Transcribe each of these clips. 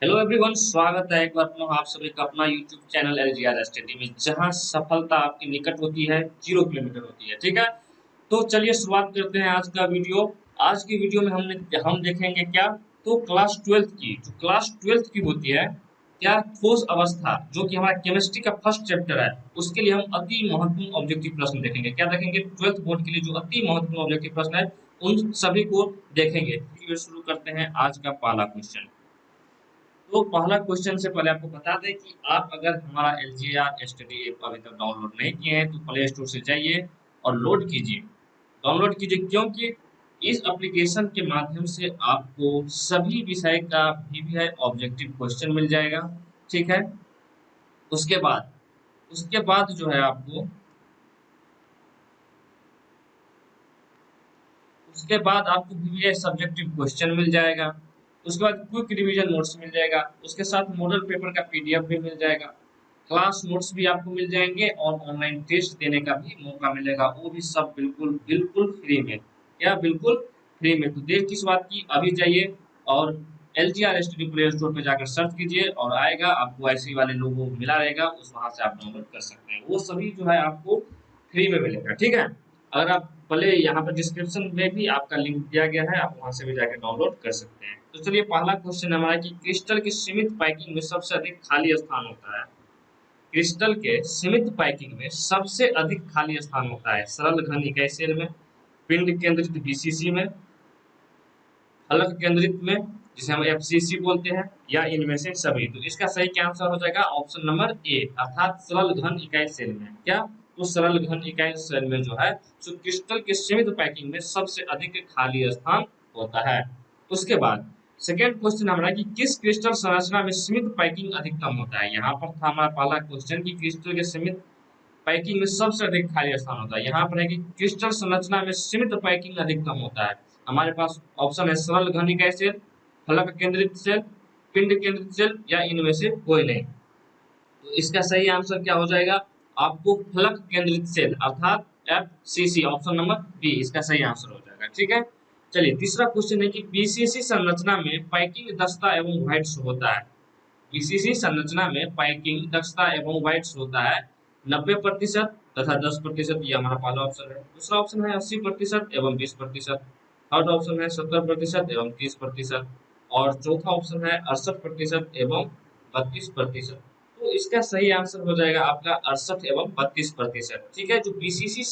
Hello everyone, स्वागत है एक बार पुनः आप सभी का अपना यूट्यूब चैनल एलजीआर स्टडी में, जहां सफलता आपकी निकट होती है, 0 किलोमीटर होती है। ठीक है, तो चलिए शुरुआत करते हैं आज का वीडियो। आज की वीडियो में हम देखेंगे क्या, तो क्लास ट्वेल्थ की, जो क्लास ट्वेल्थ की होती है क्या, ठोस अवस्था, जो कि हमारा केमिस्ट्री का फर्स्ट चैप्टर है, उसके लिए हम अति महत्वपूर्ण ऑब्जेक्टिव प्रश्न देखेंगे। क्या देखेंगे? ट्वेल्थ बोर्ड के लिए जो अति महत्वपूर्ण ऑब्जेक्टिव प्रश्न है, उन सभी को देखेंगे। शुरू करते हैं आज का पहला क्वेश्चन। तो पहला क्वेश्चन से पहले आपको बता दें कि आप अगर हमारा एलजीआर स्टडी ऐप अभी तक डाउनलोड नहीं किए हैं तो प्ले स्टोर से जाइए और लोड कीजिए, डाउनलोड कीजिए, क्योंकि इस एप्लीकेशन के माध्यम से आपको सभी विषय का वीवीआई ऑब्जेक्टिव क्वेश्चन मिल जाएगा। ठीक है, उसके बाद उसके बाद जो है आपको उसके बाद आपको वीवीआई सब्जेक्टिव क्वेश्चन मिल जाएगा। उसके बाद क्विक रिवीजन नोट्स मिल जाएगा, उसके साथ मॉडल पेपर का पीडीएफ भी मिल जाएगा, क्लास नोट्स भी आपको मिल जाएंगे और ऑनलाइन टेस्ट देने का भी मौका मिलेगा, वो भी सब बिल्कुल बिल्कुल फ्री में। क्या बिल्कुल फ्री में? तो देर किस बात की, अभी जाइए और एलजीआर स्टडी प्ले स्टोर पे जाकर सर्च कीजिए और आएगा, आपको ऐसे वाले लोगो मिला रहेगा, उस वहां से आप डाउनलोड कर सकते हैं। वो सभी जो है आपको फ्री में मिलेगा। ठीक है, अगर आप पहले यहाँ पर डिस्क्रिप्शन में भी आपका लिंक दिया गया है, आप वहां से भी जाकर डाउनलोड कर सकते हैं। तो चलिए, पहला क्वेश्चन हमारा कि क्रिस्टल की सीमित पैकिंग में सबसे अधिक खाली स्थान होता है। क्रिस्टल के सीमित पैकिंग में सबसे अधिक खाली स्थान होता है सरल घन इकाई सेल में, पिंड केंद्रित बीसीसी में, फलक केंद्रित में जिसे हम एफसीसी बोलते हैं, या इनमें से सभी। तो इसका सही क्या आंसर हो जाएगा? ऑप्शन नंबर ए, अर्थात सरल घन इकाई सेल में। क्या? तो सरल घन इकाई सेल में जो है, जो क्रिस्टल के सीमित पैकिंग में सबसे अधिक खाली स्थान होता है। उसके बाद सेकेंड क्वेश्चन हमारा कि किस क्रिस्टल संरचना में सीमित पैकिंग अधिकतम होता है। यहाँ पर था हमारा पहला क्वेश्चन कि क्रिस्टल के सीमित पैकिंग में सबसे अधिक खाली स्थान होता है। यहाँ पर है कि क्रिस्टल संरचना में सीमित पैकिंग अधिकतम होता है। हमारे पास ऑप्शन है सरल घनिकाय सेल, फलक केंद्रित सेल, पिंड केंद्रित सेल, या इनमें से कोई नहीं। तो इसका सही आंसर क्या हो जाएगा? आपको फलक केंद्रित सेल अर्थात एफसीसी, ऑप्शन नंबर बी इसका सही आंसर हो जाएगा। ठीक है, चलिए तीसरा क्वेश्चन है कि बीसीसी संरचना में पैकिंग दस्ता एवं व्हाइट्स होता है। बीसीसी संरचना में पैकिंग दक्षता एवं व्हाइट्स होता है 90% तथा 10%। ये हमारा पहला ऑप्शन है। दूसरा ऑप्शन है 80% एवं 20%। थर्ड ऑप्शन है 70% एवं 30%। और चौथा ऑप्शन है 68% एवं 32%। तो इसका सही आंसर हो जाएगा आपका 68 एवं 32%। ठीक है, जो बीसीसी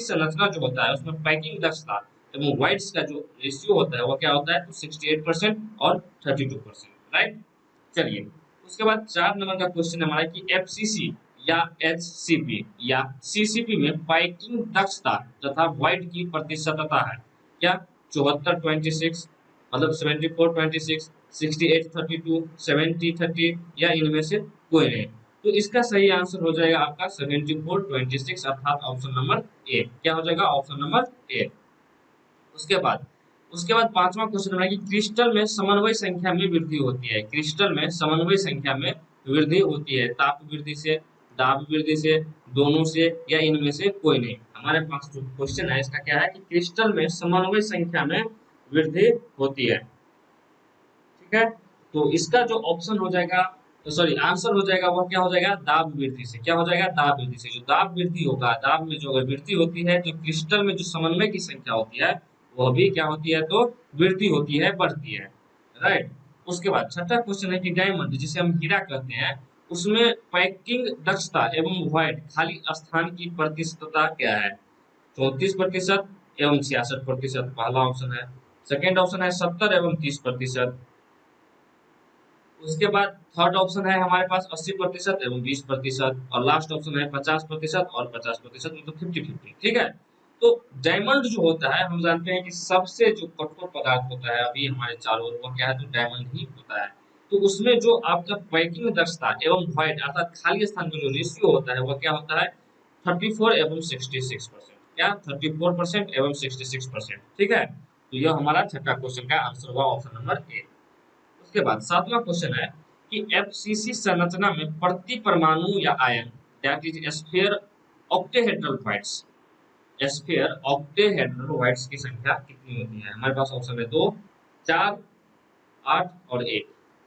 संरचना जो होता है उसमें पैकिंग दक्षता एवं व्हाइट्स का जो रेशियो होता है वो क्या होता है? तो 68% और 32%। राइट, चलिए उसके बाद 4 नंबर का क्वेश्चन हमारा कि एफसीसी या एचसीपी या सीसीपी में पैकिंग दक्षता तथा व्हाइट की प्रतिशतता है क्या? 74-26, मतलब 74-26, 68-32, 70-30, या इनमें से कोई नहीं। तो इसका सही आंसर हो जाएगा आपका 74-26, अर्थात ऑप्शन नंबर ए। क्या हो जाएगा? Option number A. उसके बाद पांचवा क्वेश्चन है कि क्रिस्टल में समन्वय संख्या में वृद्धि होती है। क्रिस्टल में समन्वय संख्या में वृद्धि होती है ताप वृद्धि से, दाब वृद्धि से, दोनों से, या इनमें से कोई नहीं। हमारे पास जो क्वेश्चन है इसका क्या है कि क्रिस्टल में समन्वय संख्या में वृद्धि होती है। ठीक है, तो इसका जो ऑप्शन हो जाएगा, तो सॉरी आंसर हो जाएगा, वह क्या हो जाएगा? दाब वृद्धि से। क्या हो जाएगा? दाब वृद्धि से। जो दाब वृद्धि होगा, दाब में जो अगर वृद्धि होती है तो क्रिस्टल में जो समन्वय की संख्या होती है वह भी क्या होती है? तो वृद्धि होती है, बढ़ती है। राइट, उसके बाद छठा क्वेश्चन है कि डायमंड जिसे हम हीरा कहते हैं, उसमें पैकिंग दक्षता एवं व्हाइट खाली स्थान की प्रतिशतता क्या है? 34% एवं 66%, पहला ऑप्शन है। सेकेंड ऑप्शन है 70 एवं 30%। उसके बाद थर्ड ऑप्शन है हमारे पास 80% एवं 20%। और लास्ट ऑप्शन है 50% और 50%, मतलब 50-50। ठीक है, तो डायमंड जो होता है, हम जानते हैं कि सबसे जो कठोर पदार्थ होता है अभी हमारे चारों ओर, वो क्या है? तो डायमंड ही होता है। तो उसमें जो आपका पैकिंग दक्षता एवं व्हाइट अर्थात खाली स्थान का जो रेशियो होता है वह क्या होता है? 34 एवं 66%। क्या? 34% एवं 66%। ठीक है, तो यह हमारा छठा क्वेश्चन का आंसर हुआ, ऑप्शन नंबर ए। उसके बाद सातवां क्वेश्चन है कि एफसीसी संरचना में प्रति परमाणु या आयन, that is sphere octahedral voids, sphere octahedral voids की संख्या कितनी होती है? हमारे पास ऑप्शन है 2, 4, 8 और 1,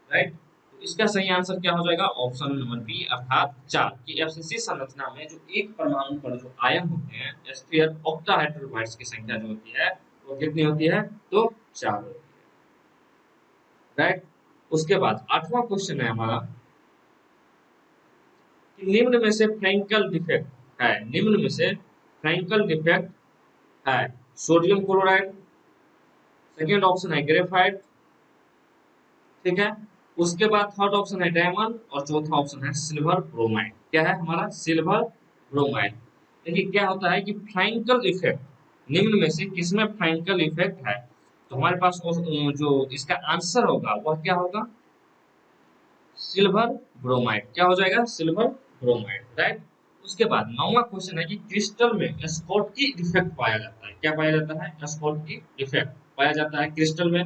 राइट। तो इसका सही आंसर क्या हो जाएगा? ऑप्शन नंबर बी अर्थात 4 कि एफसीसी संरचना में जो एक परमाणु पर जो आयन होते हैं स्फीयर ऑक्टाहेड्रल की संख्या जो होती है वो कितनी होती है? तो 4 होती है, राइट। उसके बाद 8वां क्वेश्चन है हमारा कि निम्न में से फ्रैंकल डिफेक्ट है, निम्न में से फ्रैंकल डिफेक्ट है सोडियम क्लोराइड, सेकेंड ऑप्शन है ग्रेफाइट, ठीक है। उसके बाद थर्ड ऑप्शन है डायमंड और चौथा ऑप्शन है सिल्वर ब्रोमाइड। क्या है हमारा? Silver bromide. देखिए क्या होता है कि फ्रैंकल इफेक्ट निम्न में से किसमें फ्रैंकल इफेक्ट है? तो हमारे पास जो इसका आंसर होगा वह क्या होगा? Silver bromide. क्या हो जाएगा? Silver bromide, right. उसके बाद 9वां क्वेश्चन है कि क्रिस्टल में स्कॉटकी डिफेक्ट पाया जाता है। क्या पाया जाता है? स्कॉटकी डिफेक्ट पाया जाता है क्रिस्टल में।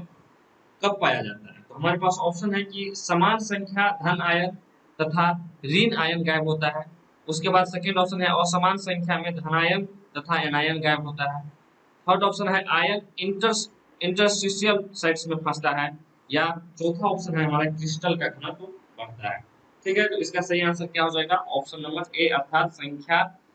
कब पाया जाता है? तो हमारे पास ऑप्शन है कि समान संख्या धन आयन तथा ऋण आयन गायब होता है। उसके बाद सेकेंड ऑप्शन है असमान संख्या में धन आयन तथा एनायन गायब होता है। थर्ड ऑप्शन है आयन इंटरस्टिशियल साइट्स में फंसता है, या चौथा ऑप्शन है हमारा क्रिस्टल का घनत्व बढ़ता है। ठीक है, तो इसका सही आंसर क्या हो जाएगा? ऑप्शन नंबर ए अर्थात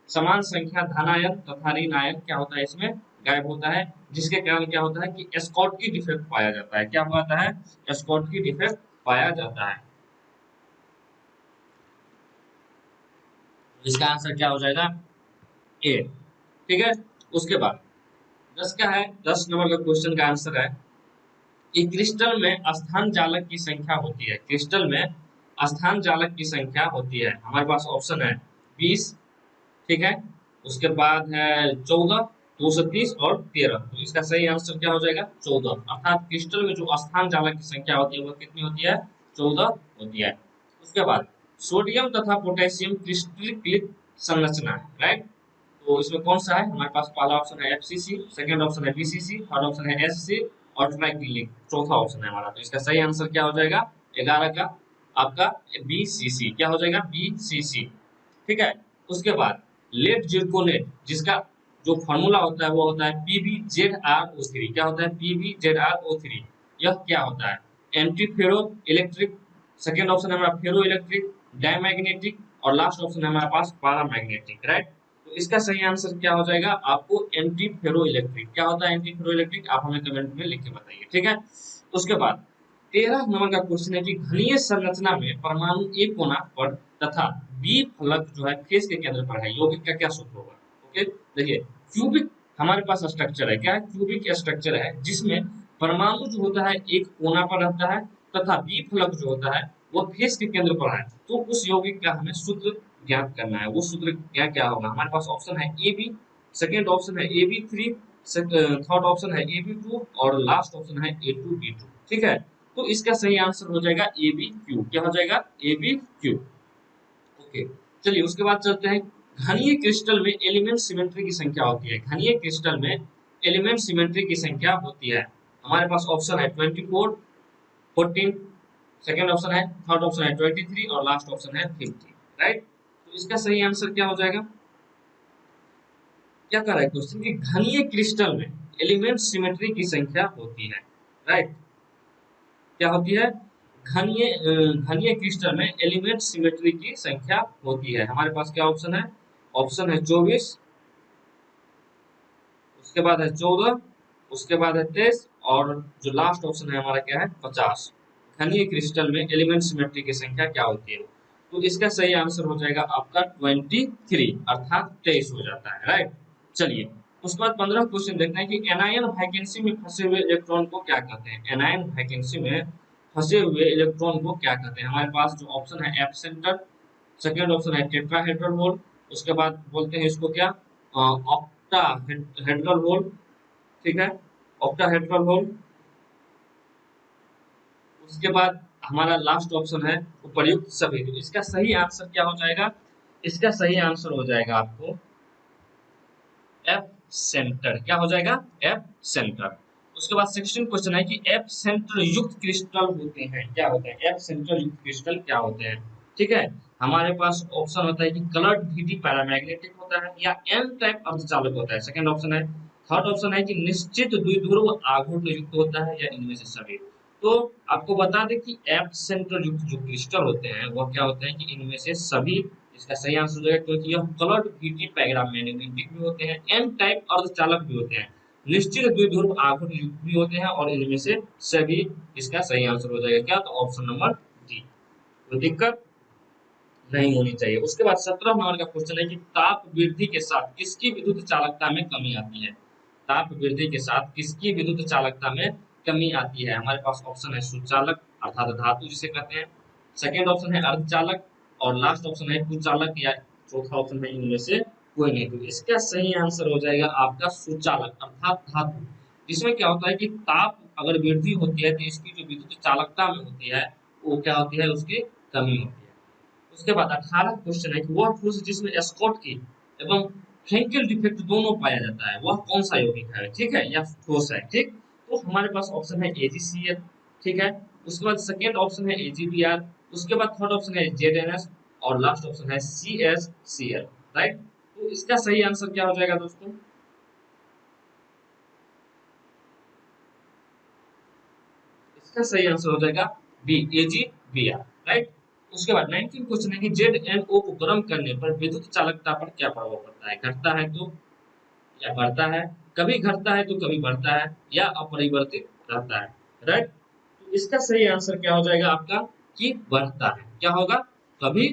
समान संख्या धन आयन तथा ऋण आयन क्या होता है? इसमें गायब होता है, जिसके कारण क्या होता है कि स्कॉटकी डिफेक्ट पाया जाता है। क्या होता है? स्कॉटकी डिफेक्ट पाया जाता है। इसका आंसर क्या हो जाएगा? ए, ठीक है। उसके बाद 10 का है, 10 नंबर का क्वेश्चन का आंसर है कि क्रिस्टल में स्थान जालक की संख्या होती है। क्रिस्टल में स्थान जालक की संख्या होती है। हमारे पास ऑप्शन है 20, ठीक है। उसके बाद है 14, 230 और 13। तो इसका सही आंसर क्या हो जाएगा? 14, अर्थात क्रिस्टल में जो स्थान जालक की संख्या होती है वह कितनी होती है? 14 होती है। उसके बाद सोडियम तथा पोटेशियम क्रिस्टलीकृत संरचना है, राइट। तो इसमें कौन सा है? हमारे पास पहला ऑप्शन है एफसीसी, सेकंड ऑप्शन है बीसीसी, थर्ड ऑप्शन है एससी और ट्राइक्लिक चौथा ऑप्शन है हमारा। तो इसका सही आंसर क्या हो जाएगा? 11 का आपका बीसीसी। क्या हो जाएगा? बीसीसी, ठीक है। उसके बाद लेड जिरकोनेट, जिसका जो फॉर्मूला होता है वो होता है PbZrO3। क्या होता है? PbZrO3। यह क्या होता है? Anti ferro electric, second option है हमारा फेरो इलेक्ट्रिक, डायमैग्नेटिक और लास्ट ऑप्शन है हमारे पास पैरामैग्नेटिक, राइट। तो इसका सही आंसर क्या हो जाएगा? आपको एंटी फेरो इलेक्ट्रिक। क्या होता है एंटी फेरो इलेक्ट्रिक? आप हमें कमेंट में लिख के बताइए, ठीक है। उसके बाद 13 नंबर का क्वेश्चन है कि घनीय संरचना में परमाणु एक कोना पर तथा बी फलक जो है फेस के केंद्र पर है, यौगिक का क्या सूत्र होगा? ओके, देखिए क्यूबिक हमारे पास स्ट्रक्चर है। क्या है? क्यूबिक स्ट्रक्चर है जिसमें परमाणु जो होता है एक कोना पर रहता है तथा बी फलक जो होता है वो फेस के केंद्र पर है। तो उस यौगिक का हमें सूत्र ज्ञात करना है। वो सूत्र क्या क्या होगा? हमारे पास ऑप्शन है ए बी, सेकेंड ऑप्शन है A B three, third option है ए बी टू और लास्ट ऑप्शन है ए टू बी टू, ठीक है। तो इसका सही आंसर हो जाएगा ए बी क्यू। क्या हो जाएगा? A B Q, okay. चलिए उसके बाद चलते हैं। घनीय क्रिस्टल में एलिमेंट सिमेट्री की संख्या होती है। घनीय क्रिस्टल में एलिमेंट सिमेट्री की संख्या होती है। हमारे पास ऑप्शन है 24, 14, सेकेंड ऑप्शन है, थर्ड ऑप्शन है 23 और लास्ट ऑप्शन है 50, राइट। तो इसका सही आंसर क्या हो जाएगा? क्या कर रहा है क्वेश्चन कि घनीय क्रिस्टल में एलिमेंट सिमेट्री की संख्या होती है, राइट। क्या होती है? घनीय क्रिस्टल में एलिमेंट सिमेट्री की संख्या होती है। हमारे पास क्या ऑप्शन है? ऑप्शन है 24, उसके बाद है 14, उसके बाद है 23 और जो लास्ट ऑप्शन है हमारा क्या है? 50। घनीय क्रिस्टल में एलिमेंट सिमेट्री की संख्या क्या होती है? तो इसका सही आंसर हो जाएगा आपका 23, अर्थात 23 हो जाता है, राइट। चलिए उसके बाद 15 क्वेश्चन देखते हैं कि एनायन वैकेंसी में फंसे हुए इलेक्ट्रॉन को क्या कहते हैं? एनायन वैकेंसी में फंसे हुए इलेक्ट्रॉन को क्या कहते हैं? हमारे पास जो ऑप्शन है एफ सेंटर, सेकेंड ऑप्शन है टेट्राहेड्रल होल, उसके बाद बोलते हैं इसको क्या? ऑक्टाहेड्रल होल, ठीक है, ऑक्टाहेड्रल होल। उसके बाद हमारा लास्ट ऑप्शन है उपर्युक्त सभी। तो इसका सही आंसर क्या हो जाएगा? इसका सही आंसर हो जाएगा आपको एफ सेंटर। क्या हो जाएगा? F centre. उसके बाद 16 क्वेश्चन है कि एफ सेंटर युक्त क्रिस्टल होते हैं। क्या होते हैं? एफ सेंटर युक्त क्रिस्टल क्या होते हैं? ठीक है, हमारे पास ऑप्शन होता है कि कलर्ड वीटी पैरामैग्नेटिक होता है या एन टाइप अर्धचालक होता है, सेकंड ऑप्शन है। थर्ड ऑप्शन है कि निश्चित द्विध्रुव आघूर्ण युक्त होता है या इनमें से सभी। तो आपको बता दें कि एब्सेंटर युक्त जो क्रिस्टल होते हैं वह क्या होते हैं कि इनमें से सभी, इसका सही आंसर हो जाएगा क्योंकि यह कलर्ड VT पैराग्राफ मैग्नेटिक भी होते हैं, एन टाइप अर्धचालक भी होते हैं, निश्चित द्विध्रुव आघूर्ण युक्त भी होते हैं और इनमें से सभी, इसका सही आंसर हो जाएगा क्या, तो ऑप्शन नंबर डी। कोई दिक्कत नहीं होनी चाहिए। उसके बाद 17 नंबर का क्वेश्चन है कि ताप वृद्धि के साथ किसकी विद्युत चालकता में कमी आती है। ताप वृद्धि के साथ किसकी विद्युत चालकता में कमी आती है। हमारे पास ऑप्शन है सुचालक अर्थात धातु जिसे कहते हैं, सेकेंड ऑप्शन है अर्धचालक और लास्ट ऑप्शन है कुचालक या चौथा ऑप्शन है इनमें से कोई नहीं। तो इसका सही आंसर हो जाएगा आपका सुचालक अर्थात धातु। इसमें क्या होता है कि ताप अगर वृद्धि होती है तो इसकी जो विद्युत चालकता में होती है वो क्या होती है, उसकी कमी होती है। उसके बाद 18 क्वेश्चन है कि वह ठोस जिसमें एस्कॉट की एवं फ्रेंकेल डिफेक्ट दोनों पाया जाता है वह कौन सा यौगिक है, ठीक है, या ठोस है, ठीक। तो हमारे पास ऑप्शन है AgCl, ठीक है। उसके बाद सेकेंड ऑप्शन है AgBr, उसके बाद थर्ड ऑप्शन है ZnS और लास्ट ऑप्शन है CsCl, राइट। तो इसका सही आंसर क्या हो जाएगा दोस्तों, इसका सही आंसर हो जाएगा बी, AgBr, राइट। उसके बाद 19 क्वेश्चन है कि ZnO को गर्म करने पर विद्युत चालकता पर क्या प्रभाव पड़ता है। घटता है तो या बढ़ता है, कभी घटता है तो कभी बढ़ता है या अपरिवर्तित रहता है, राइट। तो इसका सही आंसर क्या हो जाएगा आपका कि बढ़ता है। क्या होगा, कभी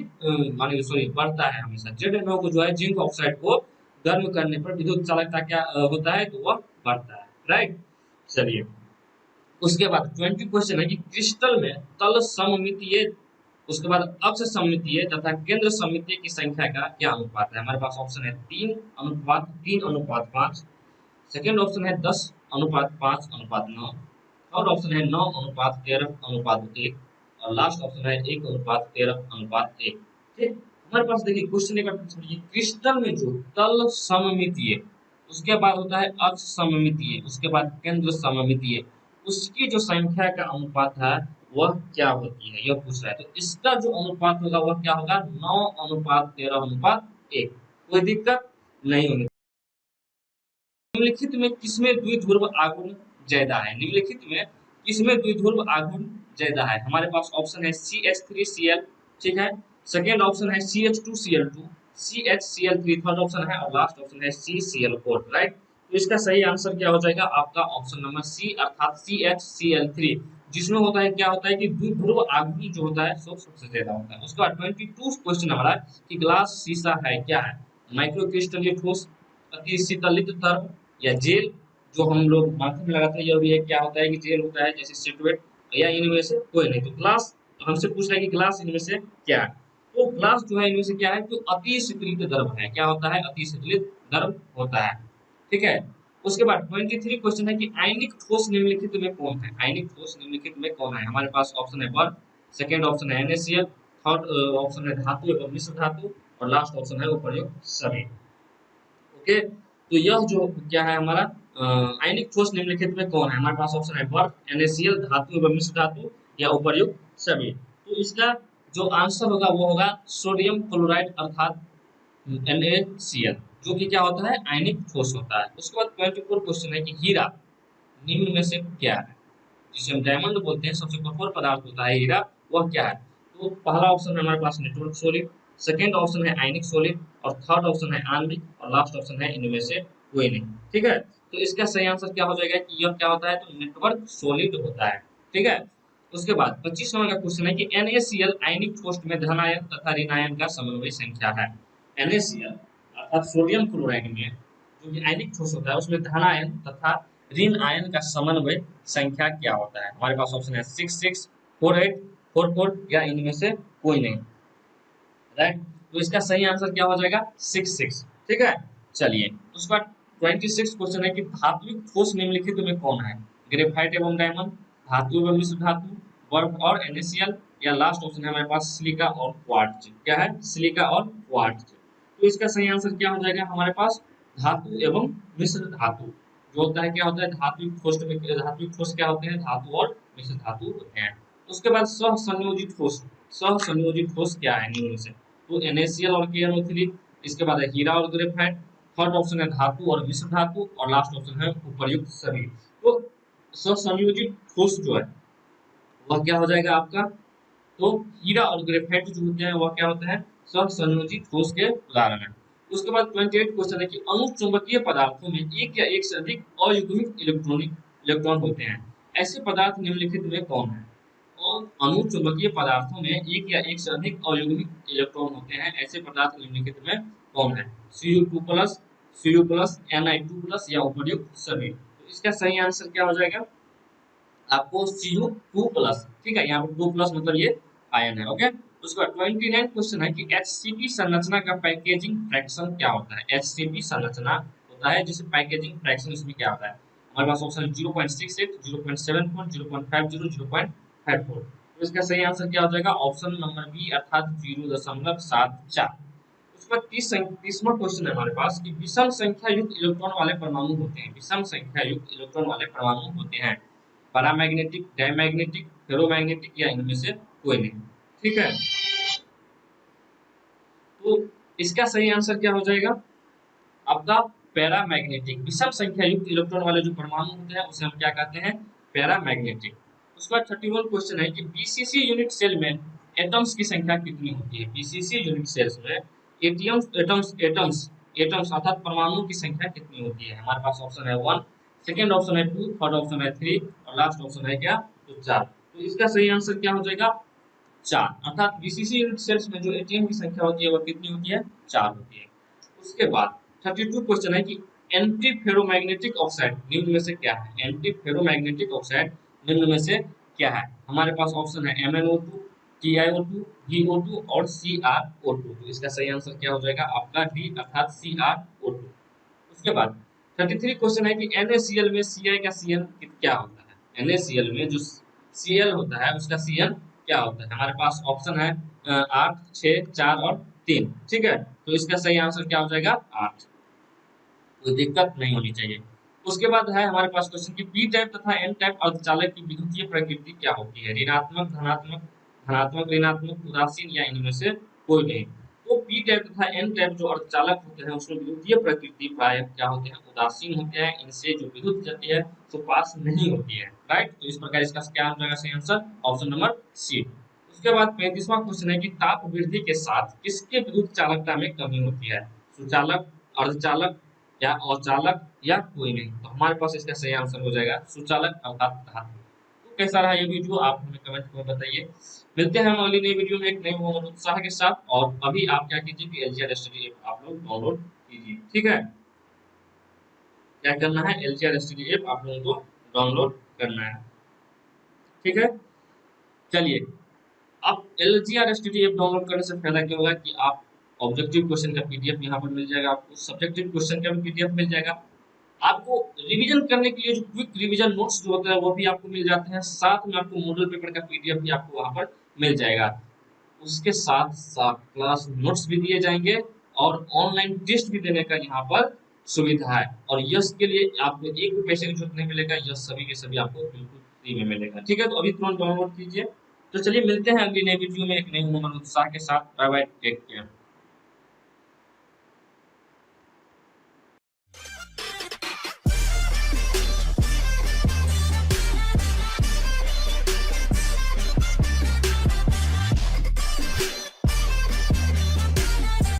मानिए सॉरी बढ़ता है हमेशा। ZnO को जो है जिंक ऑक्साइड को गर्म करने पर विद्युत चालकता क्या होता है, तो वह बढ़ता है, राइट। चलिए उसके बाद 20 क्वेश्चन है कि क्रिस्टल में तल सममितीय, उसके बाद अक्ष सममितीय तथा केंद्र सममितीय की संख्या का क्या अनुपात है। हमारे पास ऑप्शन है 3:3:5, सेकेंड ऑप्शन है 10:5:9, थर्ड ऑप्शन है 9:13:1 और लास्ट ऑप्शन है 1:13:1। ठीक, हमारे पास देखिए क्वेश्चन एक बार समझिए, क्रिस्टल में जो तल सममितीय, उसके बाद होता है अक्ष सममितीय, उसके बाद केंद्र सममितीय, उसकी जो संख्या का अनुपात है वह क्या होती है, यह पूछ रहा है। तो इसका जो अनुपात होगा वह क्या होगा, 9:13:1। कोई दिक्कत नहीं होनी। निम्नलिखित में किसमें द्विध्रुव आघूर्ण ज्यादा है, निम्नलिखित में किसमें द्विध्रुव आघूर्ण ज्यादा है। हमारे पास ऑप्शन है CH3Cl, ठीक है, सेकेंड ऑप्शन है CH2Cl2, CHCl3 थर्ड ऑप्शन है और लास्ट ऑप्शन है CCl4, राइट। तो इसका सही आंसर क्या हो जाएगा आपका ऑप्शन नंबर सी अर्थात CHCl3, जिसमें होता है क्या होता है कि द्विध्रुव आघूर्ण जो होता है सो सबसे ज्यादा होता है। उसके बाद 22 क्वेश्चन हमारा कि ग्लास शीशा है क्या है, माइक्रो क्रिस्टलीय ठोस, अति शीतलित तरल या जेल, जो हम लोग माथे में लगाते हैं यह भी एक क्या होता है कि जेल होता है जैसे सिटवेट, या इनमें से कोई नहीं। तो ग्लास हमसे पूछ रहा है कि ग्लास इनमें से क्या है। तो ग्लास जो है इनमें से क्या है, तो अति शीतलित द्रव है। क्या होता है, अति शीतलित द्रव होता है, ठीक है। उसके बाद 23 क्वेश्चन है कि आयनिक ठोस निम्नलिखित में कौन है, आयनिक ठोस निम्नलिखित में कौन है। हमारे पास ऑप्शन है बर्फ, सेकेंड ऑप्शन है NaCl, थर्ड ऑप्शन है धातु एवं मिश्र धातु और लास्ट ऑप्शन है उपर्युक्त सभी। ओके, तो यह जो क्या है हमारा आयनिक ठोस निम्नलिखित में कौन है। हमारे पास ऑप्शन है बर्फ, NaCl, धातु एवं मिश्र धातु या उपर्युक्त सभी। तो इसका जो आंसर होगा वो होगा सोडियम क्लोराइड अर्थात NaCl, जो कि क्या होता है, आयनिक ठोस होता है। उसके बाद 24 क्वेश्चन है कि हीरा निम्न में से क्या है, जिसे हम डायमंड बोलते हैं, सबसे कठोर पदार्थ होता है हीरा, वह क्या है। तो पहला ऑप्शन है हमारे पास नेटवर्क सॉलिड, सेकेंड ऑप्शन है आयनिक सॉलिड और थर्ड ऑप्शन है आणविक और लास्ट ऑप्शन है इनमें से कोई नहीं, ठीक है। तो इसका सही आंसर क्या हो जाएगा कि यह क्या होता है, तो नेटवर्क सॉलिड होता है, ठीक है। उसके बाद 25 नंबर का क्वेश्चन है कि NaCl आयनिक ठोस में धनायन तथा ऋणायन का समन्वय संख्या है। NaCl अर्थात सोडियम क्लोराइड में जो कि आयनिक ठोस होता है उसमें धनायन तथा ऋण आयन का समन्वय संख्या क्या होता है। हमारे पास ऑप्शन है 66, 48, 44 या इनमें से कोई नहीं, राइट। तो इसका सही आंसर क्या हो जाएगा, 66, ठीक है। चलिए उसके बाद 26 क्वेश्चन है कि धात्विक ठोस निम्नलिखित में कौन है, ग्रेफाइट एवं डायमंड, धातु एवं मिश्र धातु, बर्फ और NaCl या लास्ट ऑप्शन है हमारे पास सिलिका और क्वार्ट्ज। क्या है, सिलिका और क्वार्ट्ज। तो इसका सही आंसर क्या हो जाएगा हमारे पास, धातु एवं मिश्र धातु जो होता है, क्या होता है धात्विक ठोस में, धात्विक ठोस क्या होते हैं, धातु और मिश्र धातु होते हैं। उसके बाद सहसंयोजित ठोस, सहसंयोजित ठोस क्या है निम्न से, तो NaCl और KNO3, इसके बाद है हीरा और ग्रेफाइट, थर्ड ऑप्शन है धातु और मिश्र धातु और लास्ट ऑप्शन है उपर्युक्त सभी। तो सहसंयोजित ठोस जो है वह क्या हो जाएगा आपका, तो हीरा और ग्रेफाइट जो होते हैं वह क्या होते हैं, सहसंयोजी ठोस के उदाहरण है। उसके बाद 28 क्वेश्चन है कि अनुचुंबकीय पदार्थों में एक या एक से अधिक अयुग्मित इलेक्ट्रॉन होते हैं, ऐसे पदार्थ निम्नलिखित में कौन है। और अनुचुंबकीय पदार्थों में एक या एक से अधिक अयुग्मित इलेक्ट्रॉन होते हैं, ऐसे पदार्थ निम्नलिखित में कौन है। Cu2 plus, Cu plus, Ni2 plus या उपर्युक्त सभी। तो इसका सही आंसर क्या हो जाएगा आपको, Cu2 प्लस। ठीक है, यहाँ पर 2 प्लस मतलब ये आयन है। ओके, उसके बाद 29 क्वेश्चन है कि HCP संरचना का पैकेजिंग फ्रैक्शन क्या होता है। HCP संरचना होता है जिसे पैकेजिंग फ्रैक्शन इसमें क्या होता है। हमारे पास ऑप्शन 0.68, 0.74, 0.50, 0.54। तो इसका सही आंसर क्या हो जाएगा, ऑप्शन नंबर बी अर्थात 0.74। उसके बाद 30वां क्वेश्चन है हमारे पास कि विषम संख्या युक्त इलेक्ट्रॉन वाले परमाणु होते हैं। विषम संख्या युक्त इलेक्ट्रॉन वाले परमाणु होते हैं पैरामैग्नेटिक, डायमैग्नेटिक, फेरोमैग्नेटिक या इनमें से कोई नहीं। ठीक है, तो इसका सही आंसर क्या हो जाएगा आपका, पैरामैग्नेटिक। विषम संख्या युक्त इलेक्ट्रॉन वाले जो परमाणु होते हैं उसे हम क्या कहते हैं, पैरामैग्नेटिक। उसके बाद 31 क्वेश्चन है कि बीसीसी यूनिट सेल में एटम्स की संख्या कितनी होती है। बीसीसी यूनिट सेल्स में एटम्स अर्थात परमाणुओं की संख्या कितनी होती है। हमारे पास ऑप्शन है 1, सेकेंड ऑप्शन है 2, थर्ड ऑप्शन है 3 और लास्ट ऑप्शन है क्या, तो 4। तो इसका सही आंसर क्या हो जाएगा, 4। अर्थात बीसीसी यूनिट सेल्स में जो एटीएम की संख्या होती है वह कितनी होती है, 4 होती है। उसके बाद 32 क्वेश्चन है कि एंटी फेरोमैग्नेटिक ऑक्साइड निम्न में से क्या है। एंटी फेरोमैग्नेटिक ऑक्साइड निम्न में से क्या है। हमारे पास ऑप्शन है MnO2, TiO2, VO2 और CrO2। तो इसका सही आंसर क्या हो जाएगा आपका डी अर्थात CrO2। उसके बाद 33 क्वेश्चन है कि NaCl में Ci का Cn क्या होता है। NaCl में जो Cl होता है उसका Cn क्या होता है। हमारे पास ऑप्शन है 8, 6, 4 और 3। ठीक है, तो इसका सही आंसर क्या हो जाएगा 8। कोई दिक्कत नहीं होनी चाहिए। उसके बाद है हमारे पास क्वेश्चन की पी टाइप तथा एन टाइप अर्धचालक की विद्युतीय प्रकृति क्या होती है। ऋणात्मक, धनात्मक, धनात्मक, ऋणात्मक, उदासीन या इनमें से कोई नहीं। तो पी टाइप तथा एन टाइप जो अर्धचालक होते हैं उसमें विद्युतीय प्रकृति प्राय क्या होते हैं, उदासीन होते हैं। इनसे जो विद्युत जाती है तो पास नहीं होती है। राइट, तो इस प्रकार इसका क्या हो जाएगा सही आंसर, ऑप्शन नंबर सी। उसके बाद 35वां क्वेश्चन है कि ताप वृद्धि के साथ किसके विद्युत चालकता में कमी होती है। सुचालक, अर्धचालक या अचालक या कोई नहीं। तो हमारे पास इसका सही आंसर हो जाएगा सुचालक अर्थात धातु। तो कैसा रहा ये वीडियो आप हमें कमेंट में बताइए। मिलते हैं हम अगली नई वीडियो में एक नए और उत्साह के साथ। और अभी आप क्या कीजिए कि एलजीआर स्टडी ऐप आप लोग डाउनलोड कीजिए। ठीक है, क्या करना है, एलजीआर स्टडी ऐप आप लोगों को डाउनलोड करना है। ठीक है, चलिए, आप एलजीआर स्टडी ऐप डाउनलोड करने से फायदा क्या होगा कि आप ऑब्जेक्टिव क्वेश्चन का पीडीएफ यहाँ पर मिल जाएगा, आपको सब्जेक्टिव क्वेश्चन का भी पीडीएफ मिल जाएगा। आपको रिवीजन करने के लिए जो क्विक रिवीजन नोट्स जो होते हैं वो भी आपको मिल जाते हैं। साथ में आपको मॉडल पेपर का पीडीएफ भी आपको वहां पर मिल जाएगा। उसके साथ साथ क्लास नोट्स भी दिए जाएंगे और ऑनलाइन टेस्ट भी देने का यहाँ पर सुविधा है। और यश के लिए आपको एक भी पैसे की जरूरत नहीं मिलेगा, यश सभी के सभी आपको बिल्कुल फ्री में मिलेगा। ठीक है, तो अभी तुरंत डाउनलोड कीजिए। तो चलिए मिलते हैं अगली नई वीडियो में एक नई उमंग उत्साह के साथ। Bye bye, take care.